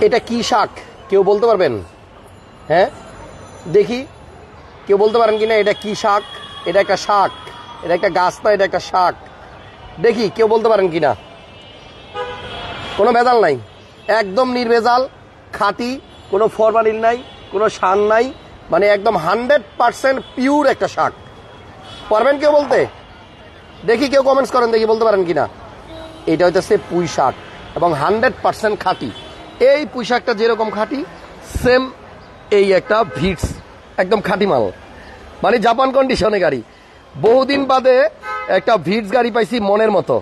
এটা কি শাক কেউ বলতে পারবেন? হ্যাঁ দেখি, কেউ বলতে পারেন কিনা এটা কি শাক? এটা একটা শাক, এটা একটা গাছ না, এটা একটা শাক। দেখি কেউ বলতে পারেন কিনা। কোনো ভেজাল নাই, একদম নির্ভেজাল, খাঁটি, কোনো ফরমালিন নাই, কোনো সার নাই, মানে একদম 100% পিওর একটা শাক। পারবেন কেউ বলতে? দেখি কেউ কমেন্টস করেন, দেখি বলতে পারেন কিনা। এটা হচ্ছে পুঁই শাক এবং 100% খাঁটি। এই পুঁই শাকটা যেরকম খাঁটি, সেম এই একটা ভিটস একদম খাঁটি মাল, মানে জাপান কন্ডিশনে গাড়ি। বহুদিন বাদে একটা ভিটস গাড়ি পাইছি মনের মতো।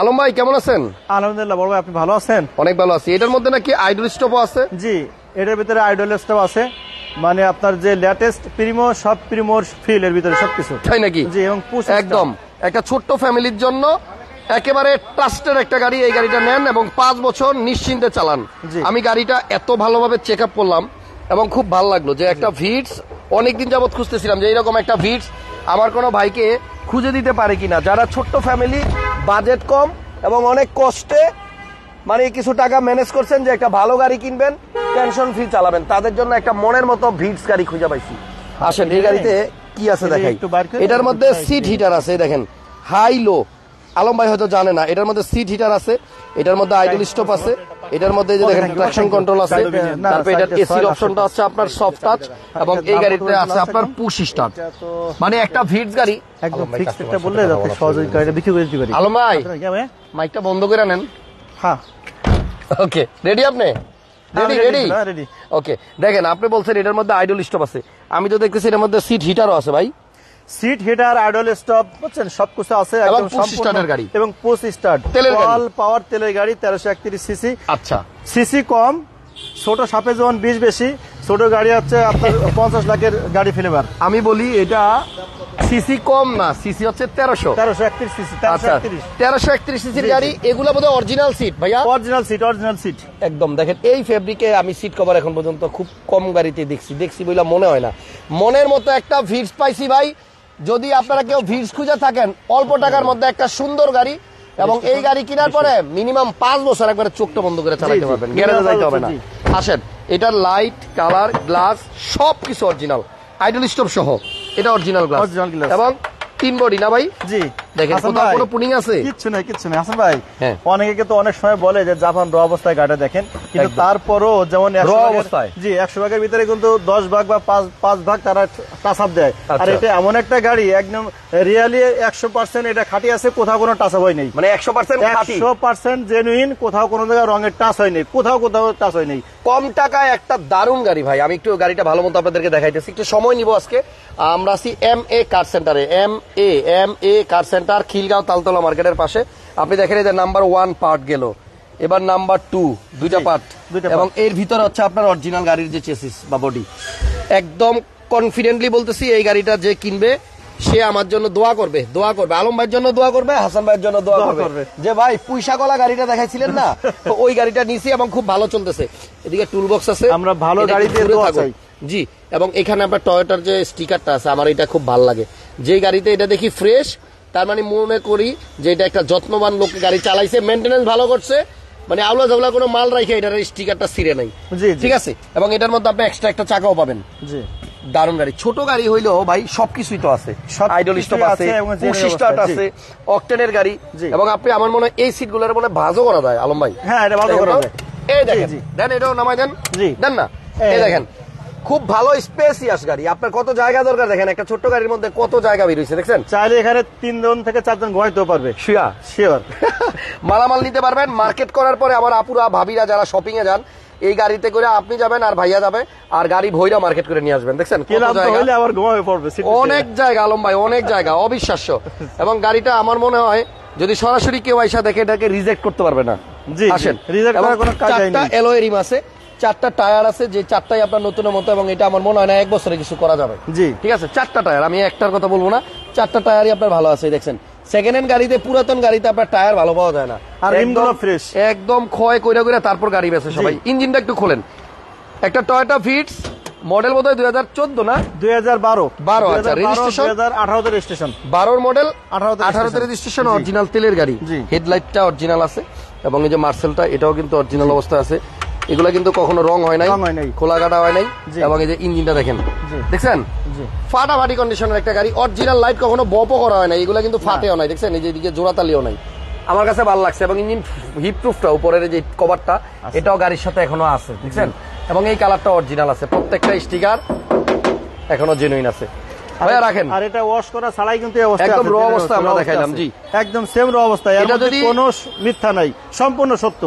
আলম ভাই কেমন আছেন? আলহামদুলিল্লাহ বড় ভাই, আপনি ভালো আছেন? অনেক ভালো আছি। এটার মধ্যে নাকি আইডল স্টপও আছে? জি, এটার ভিতরে আইডল স্টপ আছে, মানে আপনার যে লেটেস্ট প্রিমো, সব প্রিমোর ফিল এর ভিতরে সবকিছু। তাই নাকি? জি, এবং একদম একটা ছোট্ট ফ্যামিলির জন্য একেবারে ট্রাস্টের একটা গাড়ি। এই গাড়িটা নেন এবং 5 বছর নিশ্চিন্তে চালান। আমি গাড়িটা এত ভালোভাবে চেক আপ করলাম এবং খুব ভালো লাগলো যে একটা ভিটস অনেকদিন যাবত খুঁজতেছিলাম যে এইরকম একটা ভিটস আমার কোনো ভাইকে খুঁজে দিতে পারে কিনা, যারা ছোট্ট ফ্যামিলি, বাজেট কম এবং অনেক কষ্টে মানে কিছু টাকা ম্যানেজ করছেন যে একটা ভালো গাড়ি কিনবেন, টেনশন ফ্রি চালাবেন, তাদের জন্য একটা মনের মতো ভিটস গাড়ি খুঁজে পাইছি। আসেন এই গাড়িতে কি আছে দেখাই। এটার মধ্যে সিট হিটার আছে, দেখেন হাই লো। আলম ভাই হয়তো জানে না, এটার মধ্যে সিট হিটার আছে, এটার মধ্যে আইডল স্টপ আছে, এটার মধ্যে যে দেখেন ট্রাকশন কন্ট্রোল আছে, তারপর এটার এসির অপশনটা আছে আপনার সফট টাচ, এবং এই গাড়িতে আছে আপনার পুশ স্টার্ট। মানে একটা ভিটস গাড়ি একদম ফিক্সড এটা বললে যাতে সহজেই গাড়িটা বিক্রি করে দিতে পারি। আলম ভাই মাইকটা বন্ধ করে নেন। হ্যাঁ ওকে, রেডি? আপনি রেডি? ওকে, দেখেন আপনি বলছেন এটার মধ্যে আইডল স্টপ আছে, আমি তো দেখতেছি এটার মধ্যে সিট হিটারও আছে। ভাই সিট হিটার, আইডল স্টপ, বুঝছেন সবকিছু আছে একদম সম্পূর্ণ গাড়ি এবং পুশ স্টার্ট, তেলের গাড়ি, অল পাওয়ার তেলের গাড়ি, 1331 সিসি। আচ্ছা, সিসি কম, ছোট সাপে যেমন 20 বেশি, ছোট গাড়ি হচ্ছে আপনার 50 লাখের গাড়ি ফেলেবার। আমি বলি এটা সিসি কম না, সিসি হচ্ছে 1331 সিসি। 1331 সিসির গাড়ি। এগুলো বোধহয় অরিজিনাল সিট ভাইয়া? অরিজিনাল সিট একদম। দেখেন এই ফেব্রিকে আমি সিট কভার এখন পর্যন্ত খুব কম গাড়িতে দেখছি বলে মনে হয় না। মনের মতো একটা ভিটস পাইছি ভাই। যদি আপনারা কেউ ভিটস খুঁজে থাকেন, অল্প টাকার মধ্যে একটা সুন্দর গাড়ি, এবং এই গাড়ি কেনার পরে মিনিমাম 5 বছর একবারে চোখটা বন্ধ করে চালাতে পারবেন, গ্যারেজে যাইতে হবে না। আসেন, এটার লাইট, কালার, গ্লাস সবকিছু অরিজিনাল, আইডল স্টপ সহ এটা অরিজিনাল গ্লাস এবং 3 বডি না ভাই? জি। দেখেন কোথাও কোনো পুনিং আছে? কিচ্ছু নাই হাসান ভাই। অনেকে তো অনেক সময় বলে যে জাপান র অবস্থায় গাড়িটা দেখেন, কিন্তু তারপরও যেমন 100 ভাগের ভিতরে কিন্তু 10 ভাগ বা 5 ভাগ তারা টাচ আপ দেয়। আর এটা এমন একটা গাড়ি একদম রিয়েলি 100% এটা খাঁটি আছে, কোথাও কোনো টাচ আপ হয় নাই, মানে 100% জেনুইন, কোথাও কোনো জায়গায় রঙের টাচ হয় নাই, কোথাও টাচ হয় নাই। কম টাকায় একটা দারুণ গাড়ি ভাই। আমি একটু গাড়িটা ভালো মতো আপনাদেরকে দেখাইতেছি, একটু সময় নিব আজকে। আমরা আছি MA কার সেন্টারে, MA কার সেন্টার, খিলগাঁও তালতলা মার্কেটের পাশে। আপনি দেখেন এই যে নাম্বার 1 পার্ট গেল, এবার নাম্বার 2, দুইটা পার্ট, এবং এর ভিতরে হচ্ছে আপনার অরিজিনাল গাড়ির যে চেসিস বা বডি। একদম কনফিডেন্টলি বলতেছি, এই গাড়িটা যে কিনবে সে আমার জন্য দোয়া করবে, আলম ভাইয়ের জন্য দোয়া করবে, হাসান ভাইয়ের জন্য দোয়া করবে যে ভাই পুঁইশাকলা গাড়িটা দেখাইছিলেন না, তো ওই গাড়িটা নিছি এবং খুব ভালো চলতেছে। এদিকে টুল বক্স আছে, আমরা ভালো গাড়িতে দোয়া চাই। জি, এবং এখানে আপনার টয়োটার যে স্টিকারটা আছে, আমার এটা খুব ভালো লাগে। যে গাড়িতে এটা দেখি ফ্রেশ, তার মানে মনে করি যে এটা একটা যত্নবান লোক গাড়ি চালাইছে, মেইনটেনেন্স ভালো করছে, মানে আউলা জাউলা কোনো মাল রাখে এটার স্টিকারটা ছিঁড়ে নাই। ঠিক আছে, এবং এটার মধ্যে আপনি এক্সট্রা একটা চাকাও পাবেন। জি, দারুণ গাড়ি। ছোট গাড়ি হইলেও ভাই সবকিছুই তো আছে, আইডল স্টপ আছে, পুশ স্টার্ট আছে, অকটেনের গাড়ি, এবং আপনি আমার মনে হয় এই সিটগুলোর মনে ভাঁজও করা যায় আলম ভাই। হ্যাঁ, এটা ভাঁজও করা যায়। এই দেখেন, দেন এটাও নামাই দেন, দেন না, এই দেখেন খুব ভালো স্পেসিয়াস গাড়ি। আপনার কত জায়গা দরকার দেখেন, একটা ছোট্ট গাড়ির মধ্যে কত জায়গা বের হয়েছে দেখছেন। চাইলে এখানে 3 জন থেকে 4 জন ঘুমাইতেও পারবে, শিওর। মালামাল নিতে পারবেন। মার্কেট করার পরে আমার আপুরা ভাবিরা যারা শপিং এ যান, এই গাড়িতে করে আপনি যাবেন আর ভাইয়া যাবে, আর গাড়ি ভইরা মার্কেট করে নিয়ে আসবেন। দেখছেন অনেক জায়গা আলম ভাই, অনেক জায়গা, অবিশ্বাস্য। এবং গাড়িটা আমার মনে হয় যদি সরাসরি কেউ আইসা দেখে এটাকে রিজেক্ট করতে পারবে না। আসেন, চারটা অ্যালয় রিম আছে, 4টা টায়ার আছে, যে 4টাই আপনার নতুনের মতো, এবং এটা আমার মনে হয় না 1 বছরে কিছু করা যাবে। জি, ঠিক আছে, 4টা টায়ার, আমি একটার কথা বলবো না, 4টা টায়ারই আপনার ভালো আছে। দেখছেন সেকেন্ড হ্যান্ড গাড়িতে, পুরাতন গাড়িতে আপনার টায়ার ভালো পাওয়া যায় না, আর রিমগুলো ফ্রেশ, একদম ক্ষয় কইরা তারপর গাড়ি বেচে সবাই। ইঞ্জিনটা একটু খোলেন। একটা টয়োটা ভিটস, মডেল বোধহয় 2014 না 2012। আচ্ছা, registration 2018 registration, 12 model, 18 registration, original তেলের গাড়ি। হেডলাইটটা অরিজিনাল আছে, এবং এই যে মার্সেলটা এটাও কিন্তু অরিজিনাল অবস্থায় আছে। এগুলা কিন্তু কখনো রং হয় নাই, রং হয় নাই, খোলা কাটা হয় নাই। জি। এবং এই যে ইঞ্জিনটা দেখেন, জি। দেখছেন জি। ফাটাফাটি কন্ডিশনের একটা গাড়ি। অরিজিনাল লাইট কখনো বপও করা হয় না, এগুলা কিন্তু ফাটেও নাই, দেখছেন এই যে এদিকে জোড়াতালিও নাই। আমার কাছে ভালো লাগছে। এবং ইঞ্জিন হিট প্রুফটা, উপরের যে কভারটা এটাও গাড়ির সাথে এখনো আছে, দেখছেন। এবং এই কালারটা অরিজিনাল আছে, প্রত্যেকটা স্টিকার এখনো জেনুইন আছে। ভাইয়া রাখেন। আর এটা ওয়াশ করা ছাড়াই কিন্তু এই অবস্থা একদম আছে, র অবস্থা আমরা দেখাইলাম। জি, একদম সেম র অবস্থা, এটা এটা যদি যদি কোনো মিথ্যা নাই, সম্পূর্ণ সত্য।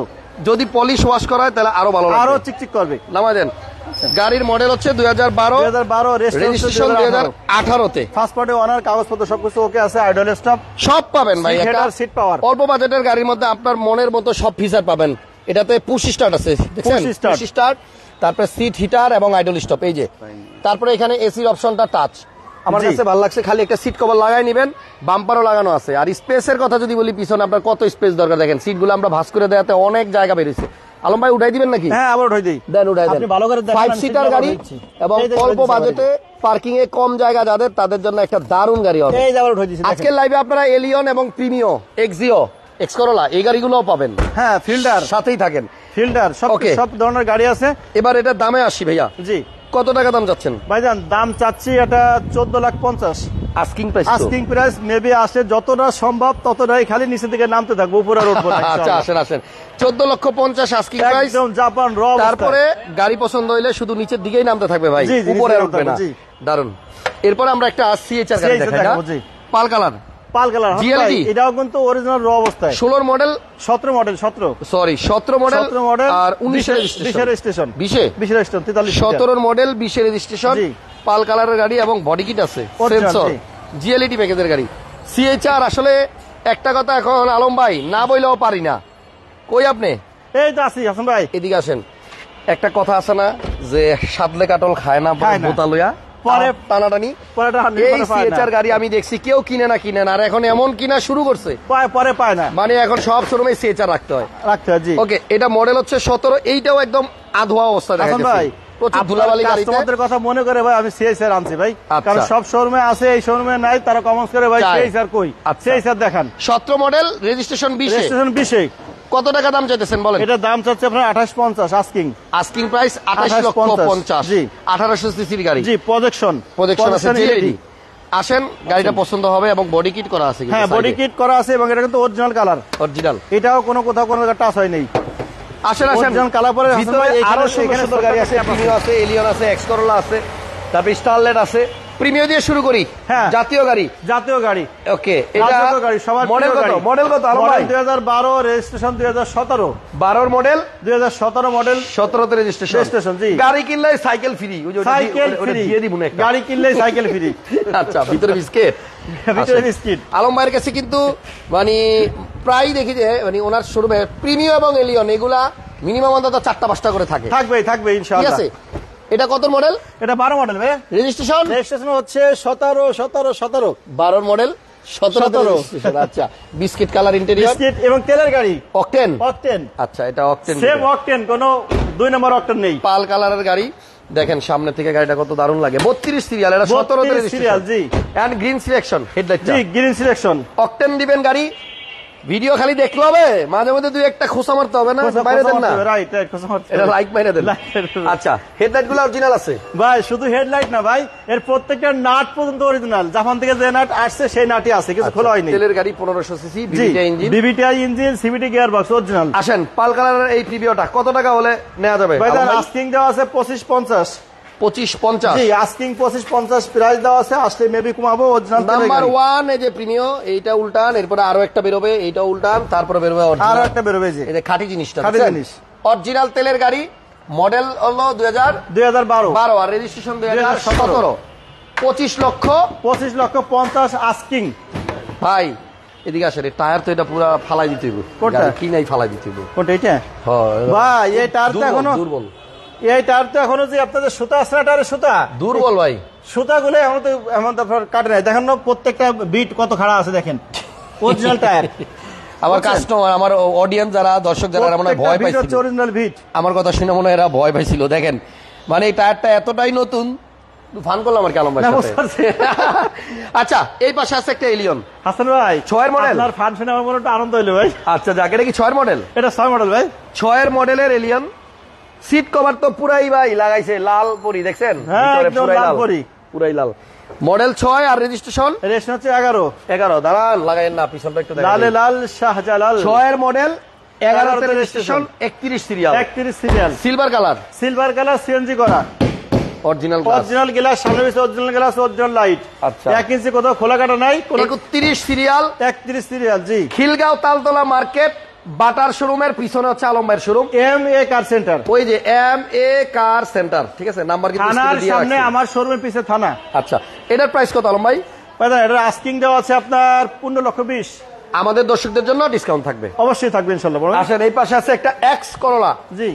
যদি পলিশ ওয়াশ করা হয় তাহলে আরো ভালো লাগবে, আরো চিকচিক করবে। নামা দেন। গাড়ির মডেল হচ্ছে 2012, 2012, রেজিস্ট্রেশন 2018 তে। ফার্স্ট পার্টি ওনার কাগজপত্র সবকিছু ওকে আছে, আইডল স্টপ সব পাবেন ভাই। একটা সিট পাওয়ার, অল্প বাজেটের গাড়ির মধ্যে আপনার মনের মতো সব ফিচার পাবেন। এটাতে পুশ স্টার্ট আছে, দেখছেন পুশ স্টার্ট, তারপরে সিট হিটার এবং আইডল স্টপ, এই যে। তারপরে এখানে এসির অপশনটা টাচ, আমার কাছে ভালো লাগছে। খালি একটা সিট কভার লাগাই নেবেন, বাম্পারও লাগানো আছে। আর স্পেসের কথা যদি বলি, পিছনে আপনার কত স্পেস দরকার দেখেন। সিটগুলো আমরা ভাঁজ করে দেওয়াতে অনেক জায়গা বেরিয়েছে। আলম ভাই উঠাই দিবেন নাকি? হ্যাঁ, আবার উঠাই দিই। দেন উঠাই দেন। আপনি ভালো করে দেখেন, 5 সিটার গাড়ি এবং অল্প বাজেটে পার্কিং এ কম জায়গা যাদের, তাদের জন্য একটা দারুণ গাড়ি হবে। এই যে আবার উঠাই দিয়েছি। আজকের লাইভে আপনারা এলিয়ন এবং প্রিমিও, এক্সিও, এক্স করোলা এই গাড়িগুলোও পাবেন। হ্যাঁ, ফিল্ডার সাথেই থাকেন, ফিল্ডার সব ধরনের গাড়ি আছে। এবার এটা দামে আসি ভাইয়া। জি, কত টাকা দাম যাচ্ছেন ভাইজান? দাম চাচ্ছি এটা 14,50,000 asking price. Asking price maybe আসে যতটা সম্ভব ততটাই, খালি নিচে থেকে নামতে থাকবো, উপরে আর উঠবো না। আচ্ছা আসেন আসেন, 14,50,000 আস্কিং প্রাইস। একদম জাপান র। তারপরে গাড়ি পছন্দ হইলে শুধু নিচের দিকেই নামতে থাকবে ভাই, জি, জি, উপরে আর নিচে উঠবে না। জি। দারুন। এরপর আমরা একটা সিএচআর গাড়ি দেখাই না, জি। Pearl colour, pearl colour GLD এটাও কিন্তু অরিজিনাল র অবস্থায়। 16 model, 17 model, 17 sorry 17 model 17 model আর 19 এর 20 রেজিস্ট্রেশন, 20 রেজিস্ট্রেশন 43 17 মডেল 20 রেজিস্ট্রেশন, জি। পাল কালারের গাড়ি এবং বডি কিট আছে, Original, সেন্সর, জি। জিএলইডি প্যাকেজের গাড়ি। সিএচআর আসলে একটা কথা এখন আলম ভাই না বইলেও পারি না। কই আপনি? এই তো আছি হাসান ভাই, এদিকে আসেন। একটা কথা আছে না যে সাদলে কাটল খায় না, খায় না। বোতা লইয়া পরে টানাটানি। পরেটা এই সিএচআর গাড়ি আমি দেখছি কেউ কিনে না, আর এখন এমন কিনা শুরু করছে, পরে পায় না, মানে এখন সব শোরুমে সিএচআর রাখতে হয়। রাখতে হয়। জি, ওকে, এটা মডেল হচ্ছে 17, এইটাও একদম আধোয়া অবস্থা দেখা হাসান যাচ্ছে। ভাই, প্রচুর ধুলাবালি গাড়িতে। কাস্টমারদের কথা মনে করে ভাই আমি সিএসআর আনছি ভাই, আচ্ছা। কারণ সব শোরুমে আছে, এই শোরুমে নাই, তারা কমেন্টস করে ভাই চায়। সিএসআর কই, আচ্ছা। সিএসআর দেখান। 17 মডেল রেজিস্ট্রেশন 20 রেজিস্ট্রেশন 20। কত টাকা দাম চাইতেছেন বলেন? এটা দাম চাচ্ছে আপনার 28,50 আস্কিং। Asking price 28,50,000। জি। 1800 সিসির গাড়ি, জি, প্রজেকশন আছে জিএলইডি। আসেন, গাড়িটা পছন্দ হবে এবং বডি কিট করা আছে। হ্যাঁ, বডি কিট করা আছে এবং এটা কিন্তু অরিজিনাল কালার, অরিজিনাল। এটাও কোথাও কোনো টাচ হয় নাই। আসেন আসেন, অরিজিনাল কালার পরে ভিতরে আরো সুন্দর সুন্দর গাড়ি আছে, প্রিমিও আছে, এলিয়ন আছে, এক্স করোলা আছে, তারপর স্টারলেট আছে। প্রিমিও দিয়ে শুরু করি। হ্যাঁ, জাতীয় গাড়ি, জাতীয় গাড়ি। ওকে, এটা গাড়ি সবার মডেল কত? মডেল কত? আলো ভাই 2012, রেজিস্ট্রেশন 2017, 12 মডেল 2017 মডেল, 17 তে রেজিস্ট্রেশন। রেজিস্ট্রেশন, জি। গাড়ি কিনলে সাইকেল ফ্রি, সাইকেল ফ্রি দিয়ে দিব না একটা। গাড়ি কিনলে সাইকেল ফ্রি। আচ্ছা, ভিতরে বিস্কিট, ভিতরে বিস্কিট। আলম ভাইয়ের কাছে কিন্তু মানে প্রায় দেখি যে মানে ওনার শোরুমে প্রিমিও এবং এলিয়ন এগুলা মিনিমাম অন্তত 4টা-5টা করে থাকে। থাকবে ঠিক ইনশাআল্লাহ। আছে। এটা কত মডেল? এটা 12 মডেল ভাই, রেজিস্ট্রেশন হচ্ছে 17। 12 মডেল 17 রেজিস্ট্রেশন। আচ্ছা, বিস্কিট কালার ইন্টেরিয়র, বিস্কিট এবং তেলের গাড়ি, অকটেন। অকটেন। আচ্ছা, এটা অকটেন, সেম অকটেন, কোনো 2 নম্বর অকটেন নেই। পাল কালারের গাড়ি। দেখেন সামনে থেকে গাড়িটা কত দারুণ লাগে। 32 সিরিয়াল, এটা 17 তে সিরিয়াল। জি, এন্ড গ্রিন সিলেকশন হেডলাইট। জি, গ্রিন সিলেকশন। অকটেন দিবেন গাড়ি, ভিডিও খালি দেখলে হবে, মাঝে মধ্যে দুই একটা খোসা মারতে হবে না, বাইরে দেন না। রাইট, এটা লাইক মাইরে দেন। আচ্ছা, হেডলাইট গুলো অরিজিনাল আছে ভাই, শুধু হেডলাইট না ভাই, এর প্রত্যেকটা নাট পর্যন্ত অরিজিনাল। জাপান থেকে যে নাট আসছে সেই নাটই আছে, কিছু খোলা হয়নি। তেলের গাড়ি, 1500 CC, VVT engine, VVT engine, CVT gear box original. আসেন, পাল কালারের এই প্রিভিওটা কত টাকা হলে নেওয়া যাবে? ভাই আস্কিং দেওয়া আছে 25,50। 25,50। জি, আস্কিং 25,50 প্রাইস দেওয়া আছে, আসলে মেবি কমাবো। অরিজিনাল নাম্বার 1 এই যে প্রিমিও, এইটা উল্টান, এরপর আরো একটা বেরোবে, এইটা উল্টান, তারপরে বেরোবে অরিজিনাল, আরো একটা বেরোবে। যে এই যে খাঁটি জিনিসটা, খাঁটি জিনিস, অরিজিনাল তেলের গাড়ি। মডেল হলো 2012 আর রেজিস্ট্রেশন 2017। 25,50,000 আস্কিং। ভাই এদিকে আসেন, টায়ার তো এটা পুরা ফালাই দিতে হইব, কোনটা কি নাই ফালাই দিতে হইব। কোনটা এটা? হ্যাঁ ভাই, এই টায়ার তো এখনো দুর্বল, যে আপনাদের সুতা আছে না, টায়ারের সুতা দুর্বল ভাই। সুতাগুলো এমন তো আপনার কাটে নাই। দেখেন না প্রত্যেকটা বিট কত খাড়া আছে, দেখেন অরিজিনাল টায়ার। আমার কাস্টমার, আমার অডিয়েন্স যারা, দর্শক যারা মনে হয় ভয় পাইছিল, অরিজিনাল বিট। আমার কথা শুনে মনে হয় এরা ভয় পাইছিল। দেখেন মানে এই টায়ারটা এতটাই নতুন, ফান করলাম আর কি আলম ভাই। আচ্ছা, এই পাশে আছে একটা এলিয়ন। হাসান ভাই, 6 মডেল। আপনার ফান শুনে আমার মনে একটু আনন্দ হইলো ভাই। আচ্ছা যাক, এটা কি 6 মডেল? এটা 6 মডেল ভাই, 6 মডেলের এলিয়ন। সিট কভার তো পুরাই ভাই লাগাইছে লাল পরি, দেখছেন? হ্যাঁ, ভিতরে একদম পুরাই লাল পরি। পুরাই লাল। মডেল 6 আর রেজিস্ট্রেশন হচ্ছে 11। দাঁড়ান, লাগাইন না, পিছনটা একটু দেখেন। লালে লাল শাহজালাল। 6 এর মডেল, 11 তে registration, 31 serial. 31 serial, silver colour, CNG করা, অরিজিনাল অরিজিনাল গ্লাস, সামনে পিছে অরিজিনাল গ্লাস, অরিজিনাল লাইট। আচ্ছা। 1 ইঞ্চি কোথাও খোলা কাটা নাই। 31 সিরিয়াল, 31 সিরিয়াল। জি। খিলগাঁও তালতলা মার্কেট, বাটার শোরুমের পিছনে হচ্ছে আলম ভাইয়ের শোরুম, MA কার সেন্টার। ওই যে MA কার সেন্টার, ঠিক আছে? নাম্বার কিন্তু থানার স্ক্রিনে দিয়ে সামনে, রাখছি। আমার শোরুমের পিছে থানা। আচ্ছা, এটার প্রাইস কত আলম ভাই? এটা আস্কিং দেওয়া আছে আপনার 15,20,000। আমাদের দর্শকদের জন্য ডিসকাউন্ট থাকবে, অবশ্যই থাকবে ইনশাআল্লাহ। আসেন। এই পাশে আছে একটা এক্স করোলা, জি।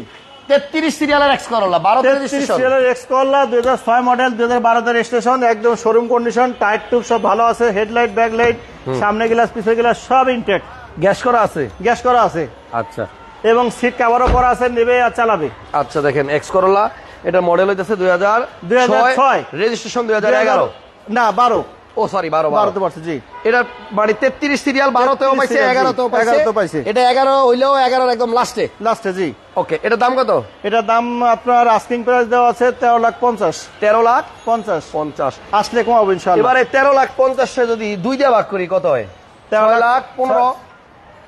33 সিরিয়ালের এক্স করোলা, 12 তে 33 রেজিস্ট্রেশন। সিরিয়ালের এক্স করলা, 2006 মডেল, 2012 তে রেজিস্ট্রেশন, একদম শোরুম কন্ডিশন, টায়ার টিউব সব ভালো আছে, হেডলাইট, ব্যাকলাইট, সামনে গ্লাস, পিছনে গ্লাস সব ইনটেক্ট। গ্যাস করা আছে? গ্যাস করা আছে। আচ্ছা। এবং সিট কভারও করা আছে, নেবে আর চালাবে। আচ্ছা, দেখেন এক্স করোলা, এটা মডেল হইতেছে 2006, রেজিস্ট্রেশন 2011। না 12। ও সরি, 12 তো পারছে। জি। এটা মানে 33 সিরিয়াল, 12 তেও পাইছে, 11 তেও 11 তেও পাইছে। এটা 11 হইলেও 11 একদম লাস্টে। জি। ওকে, এটা দাম কত? এটার দাম আপনার আস্কিং প্রাইস দেওয়া আছে 13,50,000। 13,50,000 আসলে কমাবো ইনশাআল্লাহ। এবারে 13,50,000 যদি 2 দিয়ে ভাগ করি কত হয়? 6,15,000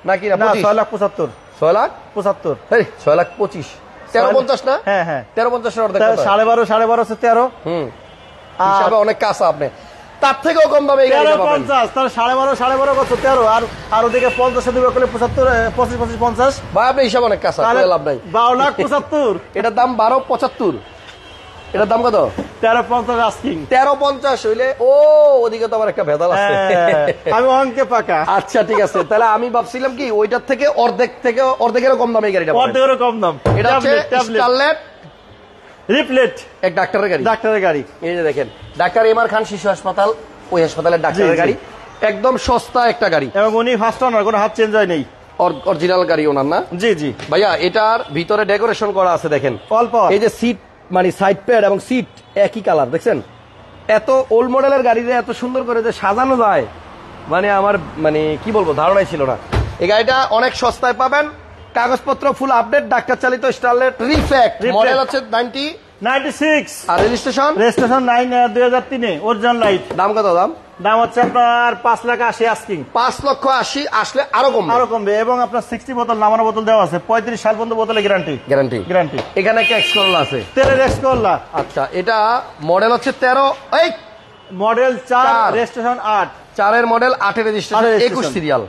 নাকি না? 6,75,000। 6,75,000। এই 6,25,000, 13,50,000 না? হ্যাঁ হ্যাঁ। 13,50,000 অর্ধেক কত হয়? 12.5 হচ্ছে 13। হিসাবে অনেক কাঁচা, আপনি তার থেকেও কম দামে এই গাড়িটা পাবেন। 13,50,000, তাহলে 12.5 কত? 13। আর ওদিকে 50 দিবে করলে 75, 25, 50। ভাই আপনি হিসাব অনেক কাঁচা, তাহলে লাভ নাই। 12,75,000। এটার দাম 12,75,000। এটার দাম কত? 13,50,000 আস্কিং। 13,50,000 হইলে ওদিকে তো আমার একটা ভেজাল আছে। আমি অঙ্কে পাকা। আচ্ছা, ঠিক আছে, তাহলে আমি ভাবছিলাম কি ওইটার থেকে অর্ধেকেরও কম দামে এই গাড়িটা পাবেন। অর্ধেকেরও কম দাম। এটা হচ্ছে স্টারলেট রিপ্লেট, এক ডাক্তারের গাড়ি। ডাক্তারের গাড়ি। এই যে দেখেন, ডাক্তার এমআর খান শিশু হাসপাতাল, ওই হাসপাতালের ডাক্তারের গাড়ি, একদম সস্তা একটা গাড়ি। এবং উনি ফার্স্ট ওনার, কোনো হাত চেঞ্জ হয় নেই, অরিজিনাল গাড়ি ওনার না? জি জি ভাইয়া, এটার ভিতরে ডেকোরেশন করা আছে দেখেন, অল্প। এই যে সিট, মানে সাইড প্যাড এবং সিট একই কালার, দেখছেন? এত ওল্ড মডেলের গাড়িতে এত সুন্দর করে যে সাজানো যায়, মানে আমার মানে কি বলবো, ধারণাই ছিল না। এই গাড়িটা অনেক সস্তায় পাবেন, কাগজপত্র ফুল আপডেট, ডাক্তার চালিত স্টারলেট রিফ্লেক্ট, মডেল হচ্ছে 96 আর রেজিস্ট্রেশন 9 2003 অরিজিনাল লাইট। দাম কত? দাম হচ্ছে আপনার 5,80,000 আস্কিং। 5,80,000 আসলে আরো কমবে। এবং আপনার 60 বোতল নামানো বোতল দেওয়া আছে, 35 সাল পর্যন্ত বোতলে গ্যারান্টি। এখানে একটা এক্স করলা আছে, তেলের এক্স করলা। আচ্ছা, এটা মডেল হচ্ছে 13, মডেল 4, রেজিস্ট্রেশন 8। 4 এর মডেল, 8 এর রেজিস্ট্রেশন, 21 সিরিয়াল,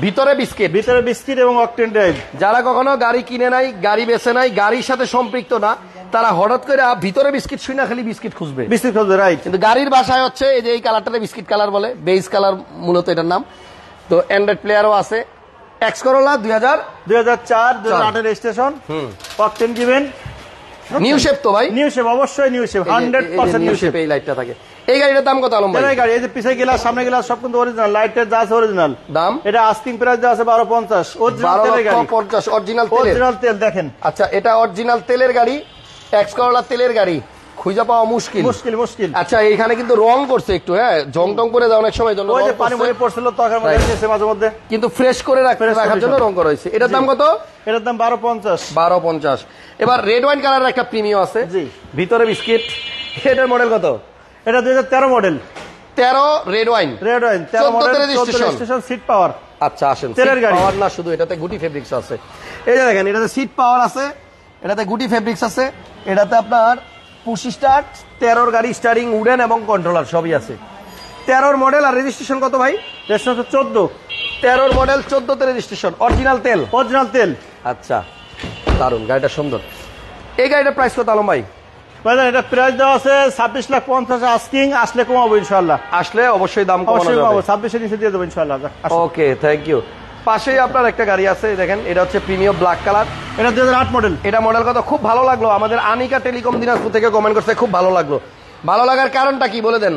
ভিতরে বিস্কিট এবং অকটেন ড্রাইভ। যারা কখনো গাড়ি কিনে নাই, গাড়ি বেচে নাই, গাড়ির সাথে সম্পৃক্ত না, তারা হঠাৎ করে ভিতরে বিস্কিট শুই না, খালি বিস্কিট খুঁজবে, রাইট। কিন্তু গাড়ির বাসায় হচ্ছে এই যে এই কালারটাতে বিস্কিট কালার বলে, বেজ কালার মূলত এটার নাম। তো অ্যান্ড্রয়েড প্লেয়ারও আছে। এক্স করোলা 2004 2008 এর registration, octane given, new shape. তো ভাই নিউ শেপ, অবশ্যই নিউ শেপ, 100% নিউ শেপ। এই লাইটটা থাকে। এই গাড়িটার দাম কত আলম ভাই? এই গাড়ি, এই যে পিছনে গ্লাস, সামনে গ্লাস সব কিন্তু অরিজিনাল, লাইটের যা আছে অরিজিনাল। দাম? এটা আস্কিং প্রাইস দেওয়া আছে 12,50,000। অরিজিনাল তেলের গাড়ি, 12,50,000 অরিজিনাল তেল দেখেন। আচ্ছা, এটা অরিজিনাল তেলের গাড়ি, এক্স করোলা তেলের গাড়ি, খুঁজে পাওয়া মুশকিল। আচ্ছা, এইখানে কিন্তু রং করছে একটু, হ্যাঁ, জং টং করে যায় অনেক সময়, জন্য ওই যে পানি মনে পড়ছিল তখন মাঝে মধ্যে, কিন্তু ফ্রেশ করে রাখার জন্য রং করা হয়েছে। এটার দাম কত? এটার দাম 12,50,000। এবার রেড ওয়াইন কালারের একটা প্রিমিয়াম আছে, জি, ভিতরে বিস্কিট। এটার মডেল কত? এটা 2013 model, 13 red wine, 13 model, registration, seat power. আচ্ছা, আসেন, সিট পাওয়ার না শুধু, এটাতে গুটি ফেব্রিক্স আছে। এই যে দেখেন, এটাতে সিট পাওয়ার আছে, এটাতে গুটি ফেব্রিক্স আছে, এটাতে আপনার পুশ স্টার্ট, 13 গাড়ি, স্টারিং, উডেন এবং কন্ট্রোলার সবই আছে। 13 মডেল, আর রেজিস্ট্রেশন কত ভাই? রেজিস্ট্রেশন 14। 13 মডেল, 14 তে রেজিস্ট্রেশন, অরিজিনাল তেল। আচ্ছা, দারুন, গাড়িটা সুন্দর। এই গাড়িটার প্রাইস কত আলম ভাই? এটা প্রাইস দেওয়া আছে 26,50,000 আস্কিং, আসলে কমাবো ইনশাআল্লাহ। আসলে অবশ্যই দাম কমানো যাবে, 26 এর নিচে দিয়ে দেবো ইনশাআল্লাহ। ওকে, থ্যাংক ইউ। পাশেই আপনার একটা গাড়ি আছে, দেখেন, এটা হচ্ছে প্রিমিয়াম ব্ল্যাক কালার, এটা 2008 মডেল। এটা মডেল কত? খুব ভালো লাগলো, আমাদের আনিকা টেলিকম দিনাজপুর থেকে কমেন্ট করছে, খুব ভালো লাগলো। ভালো লাগার কারণটা কি বলে দেন?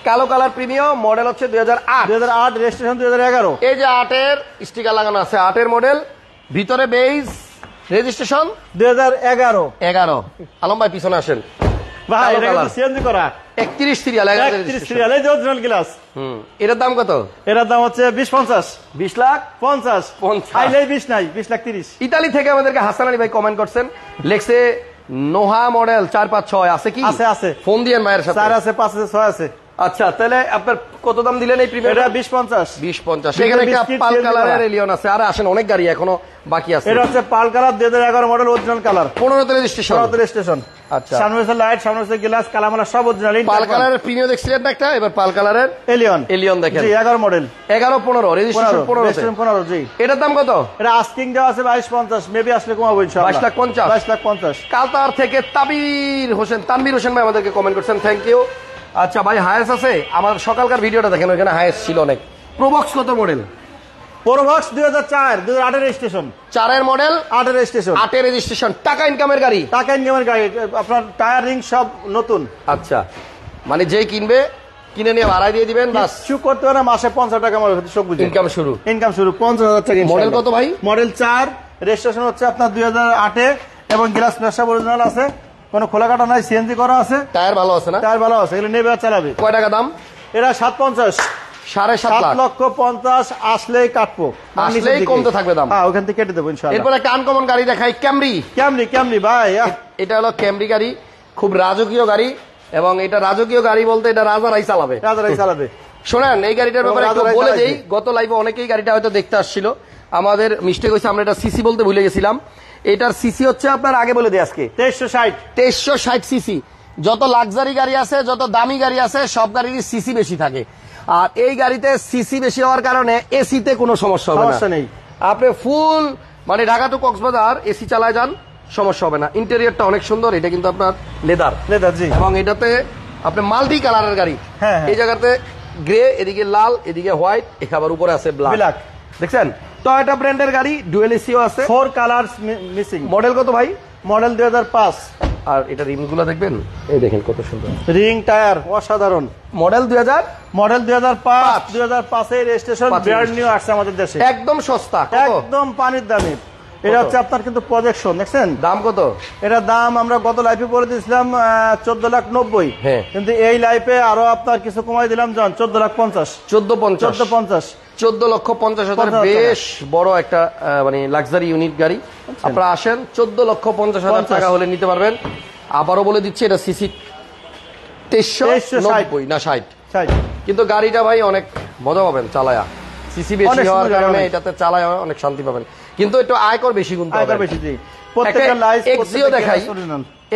কালো কালার, প্রিমিয়াম, মডেল হচ্ছে 2008, রেজিস্ট্রেশন 2011। এই যে 8 এর স্টিকার লাগানো আছে, 8 এর মডেল, ভিতরে বেজ, রেজিস্ট্রেশন 2011। আলম ভাই পিছনে আসেন, ভাই এটা সিএনজি করা। 31 সিরিয়াল 31 সিরিয়াল, এই যে অরিজিনাল গ্লাস। এটার দাম কত? এটার দাম হচ্ছে 20-50। 20 লাখ 50 আইলেই 20 নাই, 20,30,000। ইতালি থেকে আমাদেরকে হাসান আলী ভাই কমেন্ট করছেন, লেখছে নোহা মডেল 456 আছে কি? আছে। ফোন দিয়েন ভাইয়ের সাথে। 4 আছে, 5 আছে, 6 আছে। আচ্ছা, তাহলে আপনার কত দাম দিলেন এই প্রিমিয়াম? এটা 20-50। 20-50। এখানে একটা পাল কালারের এলিয়ন আছে, আর আসেন অনেক গাড়ি এখনো বাকি আছে। এটা হচ্ছে pearl colour 2011 model, original colour, 15 registration. 15 registration. আচ্ছা, সামনে হচ্ছে লাইট, সামনে হচ্ছে গ্লাস, কালামালা সব অরিজিনাল। পাল কালারের প্রিমিয়াম দেখছিলেন না একটা, এবার পাল কালারের এলিয়ন দেখেন। জি, 11 মডেল, 11-15 রেজিস্ট্রেশন, 15। জি, এটার দাম কত? এটা আস্কিং দেওয়া আছে 22-50, মেবি আসলে কমাবো ইনশাআল্লাহ। 22,50,000। 22,50,000। কাতার থেকে তানভীর হোসেন ভাই আমাদেরকে কমেন্ট করছেন, থ্যাংক ইউ। আচ্ছা ভাই, হায়েস আছে? আমার সকালকার ভিডিওটা দেখেন, ওইখানে হায়েস ছিল অনেক। প্রোবক্স কত model? Probox 2004, 2008 registration. 4 model, 8 registration. 8 registration. টাকা ইনকামের গাড়ি, টাকা ইনকামের গাড়ি, আপনার টায়ার রিং সব নতুন। আচ্ছা, মানে যেই কিনবে কিনে নিয়ে ভাড়া দিয়ে দিবেন, বাস কিছু করতে পারে, মাসে 50 টাকা সব বুঝে ইনকাম শুরু। 50,000 টাকা। মডেল কত ভাই? মডেল 4, রেজিস্ট্রেশন হচ্ছে আপনার 2008 এবং গ্লাস প্লাস্টার অরিজিনাল আছে, কোনো খোলা কাটা নাই, সিএনজি করা আছে, টায়ার ভালো আছে না? টায়ার ভালো আছে, এগুলো নেবে আর চালাবে। কয় টাকা দাম? এরা 750, 7.5 লাখ। 7,50,000 আসলেই কাটবো, আসলেই কমতে থাকবে দাম। হ্যাঁ, ওখান থেকে কেটে দেবো ইনশাআল্লাহ। এরপর একটা আনকমন গাড়ি দেখাই, ক্যামরি। ক্যামরি ভাই, এটা হলো ক্যামরি গাড়ি, খুব রাজকীয় গাড়ি, এবং এটা রাজকীয় গাড়ি বলতে এটা রাজারাই চালাবে। রাজারাই চালাবে। শোনেন, এই গাড়িটার ব্যাপারে একটু রাজারাই বলে চালাবে। দেই। গত লাইভে অনেকেই গাড়িটা হয়তো দেখতে আসছিল, আমাদের মিস্টেক হয়েছে, আমরা এটা সিসি বলতে ভুলে গেছিলাম। এটার সিসি হচ্ছে আপনার, আগে বলে দিই আজকে, 2360 সিসি। যত লাক্সারি গাড়ি আছে, যত দামি গাড়ি আছে, সব গাড়িরই সিসি বেশি থাকে। আর এই গাড়িতে সিসি বেশি হওয়ার কারণে এসিতে কোনো সমস্যা হবে না। নেই, আপনি ফুল মানে ঢাকা টু কক্সবাজার এসি চালায় যান, সমস্যা হবে না। ইন্টেরিয়রটা অনেক সুন্দর, এটা কিন্তু আপনার লেদার। জি, এবং এটাতে আপনি মাল্টি কালারের গাড়ি। হ্যাঁ। এই জায়গাতে গ্রে, এদিকে লাল, এদিকে হোয়াইট, আবার উপরে আছে ব্ল্যাক। দেখছেন, টয়োটা ব্র্যান্ডের গাড়ি, ডুয়েল এসিও আছে, 4 কালারস মিসিং। মডেল কত ভাই? মডেল 2005। আর এটা রিম গুলো দেখবেন, এই দেখেন কত সুন্দর রিং, টায়ার অসাধারণ। মডেল 2000, মডেল 2005 এর রেজিস্ট্রেশন, ব্র্যান্ড নিউ আসছে আমাদের দেশে, একদম সস্তা, একদম পানির দামে। এটা হচ্ছে আপনার কিন্তু প্রজেকশন, দেখছেন দাম কত? এটা দাম আমরা গত লাইফে বলে দিয়েছিলাম 14,90,000। হ্যাঁ, কিন্তু এই লাইফে আরো আপনার কিছু কমাই দিলাম, জন 14,50,000। 14,50,000। 14,50,000 বেশ বড় একটা মানে লাক্সারি ইউনিট গাড়ি। আপনারা আসেন, 14,50,000 টাকা হলে নিতে পারবেন। আবারও বলে দিচ্ছি, এটা সিসি 2390 না 60। কিন্তু গাড়িটা ভাই অনেক মজা পাবেন চালায়া, সিসি বেশি হওয়ার কারণে এটাতে চালায় অনেক শান্তি পাবেন। কিন্তু একটু আয়কর বেশি গুনতে হবে। প্রত্যেকটা লাইট এক্সিও দেখাই।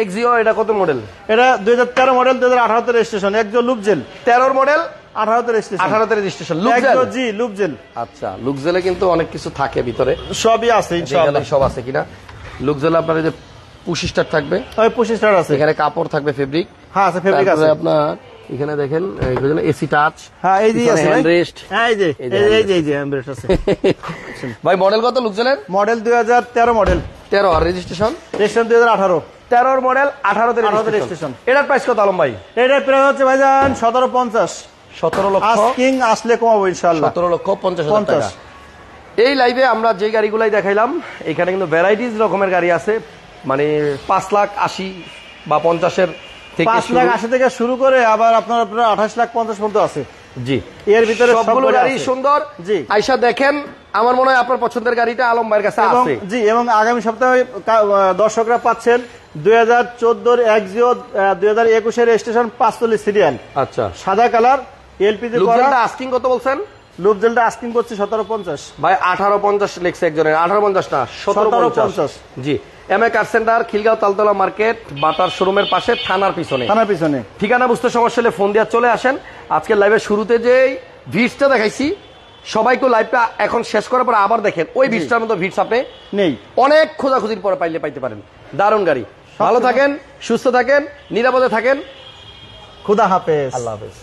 এক্সিও এটা কত মডেল? এটা 2013 মডেল, 2018 তে রেজিস্ট্রেশন। একজন লুকজেল 13 মডেল, 18 তে রেজিস্ট্রেশন। 18 তে রেজিস্ট্রেশন। লুকজেল, জি লুকজেল। আচ্ছা, লুকজেলে কিন্তু অনেক কিছু থাকে ভিতরে, সবই আছে ইনশাআল্লাহ। সব আছে কিনা লুকজেলে? আপনার এই যে পুশি স্টার থাকবে, ওই পুশি স্টার আছে, এখানে কাপড় থাকবে, ফেব্রিক। হ্যাঁ আছে, ফেব্রিক আছে। আপনার এখানে দেখেন এসি টাচ। হ্যাঁ, এই যে আছে হ্যান্ডরেস্ট। হ্যাঁ, এই যে হ্যান্ডরেস্ট আছে। ভাই মডেল কত লুকজেলের? Model 2013 model, 13। আর রেজিস্ট্রেশন? রেজিস্ট্রেশন 2018। 13 মডেল, 18 তে রেজিস্ট্রেশন। এটার প্রাইস কত আলম ভাই? এটার প্রাইস হচ্ছে ভাইজান 1750। 17 লক্ষ। আস্কিং আসলে কমাবো ইনশাআল্লাহ। 17,50,000 টাকা। এই লাইভে আমরা যে গাড়িগুলাই দেখাইলাম, এখানে কিন্তু ভ্যারাইটিস রকমের গাড়ি আছে, মানে 5,80,000 বা 50-এর থেকে 5,80,000 থেকে শুরু করে আবার আপনার 28,50,000 পর্যন্ত আছে। জি, এর ভিতরে সবগুলো গাড়ি সুন্দর। জি, আইসা দেখেন, আমার মনে হয় আপনার পছন্দের গাড়িটা আলম ভাইয়ের কাছে আছে। জি, এবং আগামী সপ্তাহে দর্শকরা পাচ্ছেন 2014 এক্সিও, 2021 এর রেজিস্ট্রেশন, 45 সিরিয়াল। আচ্ছা, সাদা কালার, এলপিজি করা। লুকজেলটা আস্কিং কত বলছেন? লুকজেলটা আস্কিং করছে 1750। ভাই 1850 লেখছে একজনের, 1850 না 1750। জি, MA car centre, Khilgaon Taltala market, বাটার শোরুমের পাশে, থানার পিছনে। ঠিকানা বুঝতে সমস্যা হলে ফোন দিয়ে চলে আসেন। আজকের লাইভের শুরুতে যে ভিডসটা দেখাইছি, সবাইকে লাইভটা এখন শেষ করার পর আবার দেখেন, ওই ভিডসটার মতো ভিডস আপনি নেই, অনেক খোঁজাখুঁজির পরে পাইতে পারেন। দারুণ গাড়ি। ভালো থাকেন, সুস্থ থাকেন, নিরাপদে থাকেন। খুদা হাফেজ, আল্লাহ হাফেজ।